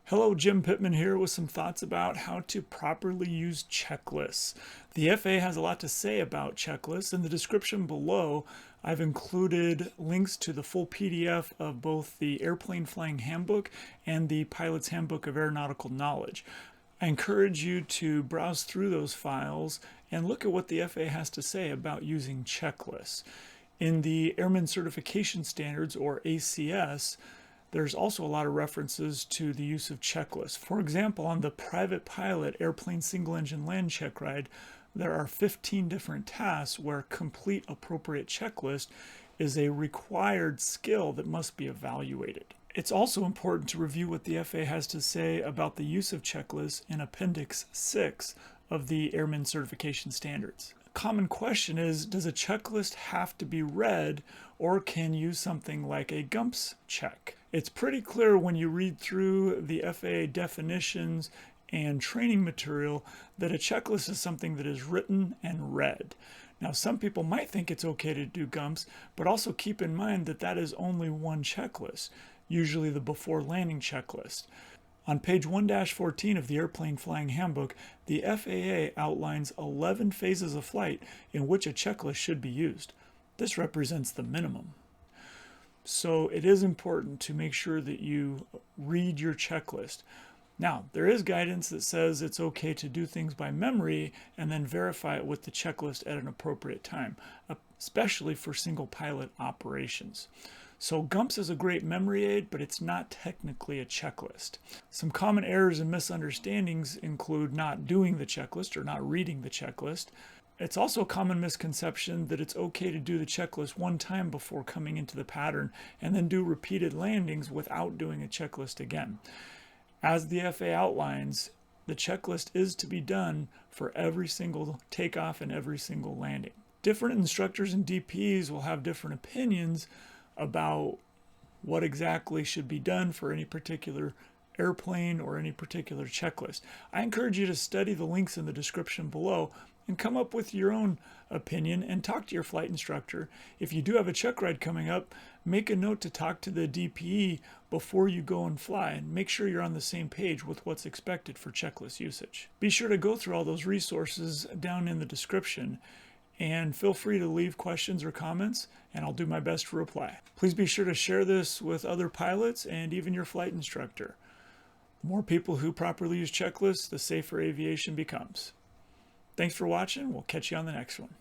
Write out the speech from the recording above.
Hello, Jim Pittman here with some thoughts about how to properly use checklists. The FAA has a lot to say about checklists. In the description below, I've included links to the full PDF of both the Airplane Flying Handbook and the Pilot's Handbook of Aeronautical Knowledge. I encourage you to browse through those files and look at what the FAA has to say about using checklists. In the Airman Certification Standards, or ACS, there's also a lot of references to the use of checklists. For example, on the private pilot airplane single-engine land check ride, there are 15 different tasks where complete appropriate checklist is a required skill that must be evaluated. It's also important to review what the FAA has to say about the use of checklists in Appendix 6 of the Airman Certification Standards. A common question is, does a checklist have to be read, or can you use something like a GUMPS check? It's pretty clear when you read through the FAA definitions and training material that a checklist is something that is written and read. Now, some people might think it's okay to do GUMPS, but also keep in mind that that is only one checklist, usually the before landing checklist. On page 1-14 of the Airplane Flying Handbook, the FAA outlines 11 phases of flight in which a checklist should be used. This represents the minimum. So it is important to make sure that you read your checklist. Now, there is guidance that says it's okay to do things by memory and then verify it with the checklist at an appropriate time, especially for single pilot operations. So GUMPS is a great memory aid, but it's not technically a checklist. Some common errors and misunderstandings include not doing the checklist or not reading the checklist. It's also a common misconception that it's okay to do the checklist one time before coming into the pattern and then do repeated landings without doing a checklist again. As the FAA outlines, the checklist is to be done for every single takeoff and every single landing. Different instructors and DPs will have different opinions about what exactly should be done for any particular airplane or any particular checklist. I encourage you to study the links in the description below and come up with your own opinion and talk to your flight instructor. If you do have a check ride coming up, make a note to talk to the DPE before you go and fly and make sure you're on the same page with what's expected for checklist usage. Be sure to go through all those resources down in the description and feel free to leave questions or comments and I'll do my best to reply. Please be sure to share this with other pilots and even your flight instructor. The more people who properly use checklists, the safer aviation becomes. Thanks for watching. We'll catch you on the next one.